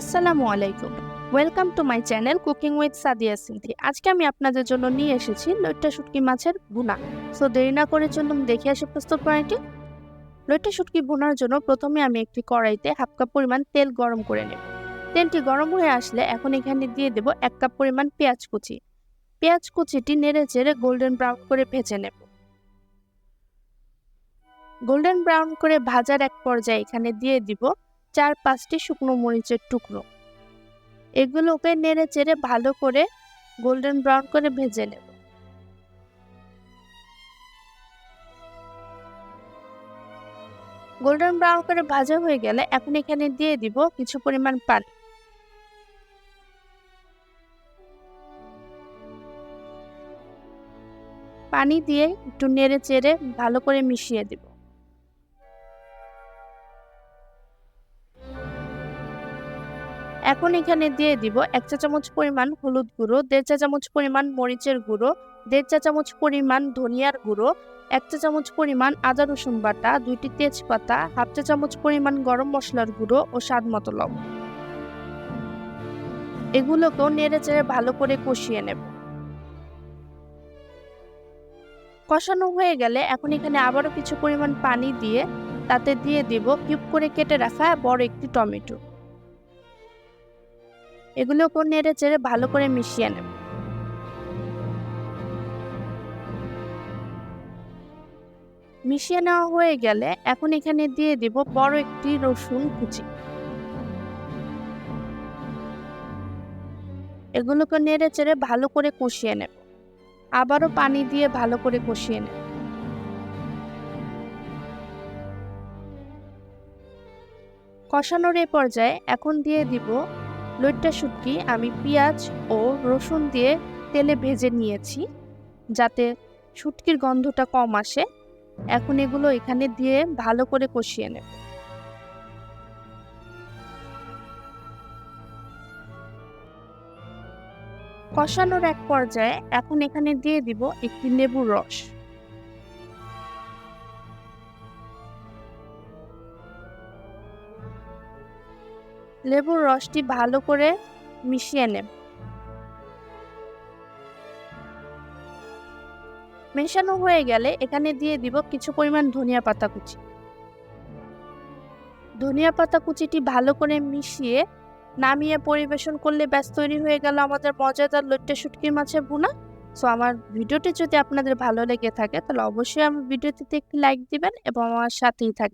আসসালামু আলাইকুম। Welcome to my channel cooking with Sadia Sinthi. আজকে আমি আপনাদের জন্য নিয়ে এসেছি লইট্টা শুটকি মাছের ভুনা। সো দেরি না করে চলুন দেখে আসি প্রস্তুত প্রণালীটি। লইট্টা শুটকি ভুনার জন্য প্রথমে আমি একটি কড়াইতে হাফ কাপ পরিমাণ তেল গরম করে নেব। তেলটি গরম হয়ে আসলে এখন এখানে দিয়ে দেব 1 কাপ পরিমাণ পেঁয়াজ কুচি। পেঁয়াজ কুচিটি নেড়ে চেড়ে গোল্ডেন ব্রাউন করে ভেজে নেব। গোল্ডেন ব্রাউন করে ভাজার এক পর্যায়ে এখানে দিয়ে দিব 4-5টি শুকনো মরিচের টুকরো। এগুলোকে নেড়ে চেড়ে ভালো করে গোল্ডেন ব্রাউন করে ভেজে নেব। গোল্ডেন ব্রাউন করে ভাজা হয়ে গেলে এখন এখানে দিয়ে দিব কিছু পরিমাণ পানি। পানি দিয়ে একটু নেড়ে চেড়ে ভালো করে মিশিয়ে দিব। এখন এখানে দিয়ে দিব 1 চা চামচ পরিমাণ হলুদ গুঁড়ো, 1.5 চা চামচ পরিমাণ মরিচের গুঁড়ো, 1.5 চা চামচ পরিমাণ ধনিয়ার গুঁড়ো, 1 চা চামচ পরিমাণ আদা রসুন বাটা, 2টি তেজপাতা, হাফ চা চামচ পরিমাণ গরম মশলার গুঁড়ো ও স্বাদ মতো লবণ। এগুলোকেও নেড়ে চেড়ে ভালো করে কষিয়ে নেব। কষানো হয়ে গেলে এখন এখানে আবারও কিছু পরিমাণ পানি দিয়ে তাতে দিয়ে দিব কিউব করে কেটে রাখা বড় একটি টমেটো। এগুলোকে নেড়ে চেড়ে ভালো করে মিশিয়ে নেব। মিশিয়ে নেওয়া হয়ে গেলে এখন এখানে দিয়ে দিব বড় একটি রসুন কুচি। এগুলোকে নেড়ে চেড়ে ভালো করে কষিয়ে নেব। আবারও পানি দিয়ে ভালো করে কষিয়ে নেব। কষানোর এই পর্যায়ে এখন দিয়ে দিব লইট্টা শুটকি আমি পেঁয়াজ ও রসুন দিয়ে তেলে ভেজে নিয়েছি যাতে শুটকির গন্ধটা কম আসে। এখন এগুলো এখানে দিয়ে ভালো করে কষিয়ে নেব। কষানোর এক পর্যায়ে এখন এখানে দিয়ে দিব একটি লেবুর রস। লেবুর রসটি ভালো করে মিশিয়ে নেব। মেশানো হয়ে গেলে এখানে দিয়ে দিব কিছু পরিমাণ ধনিয়া পাতা কুচি। ধনিয়া পাতা কুচিটি ভালো করে মিশিয়ে নামিয়ে পরিবেশন করলে ব্যাস তৈরি হয়ে গেল আমাদের মজাদার লইট্টা শুটকি মাছের ভুনা। সো আমার ভিডিওটি যদি আপনাদের ভালো লেগে থাকে তাহলে অবশ্যই আমার ভিডিওটিতে একটি লাইক দিবেন এবং আমার সাথেই থাকবেন।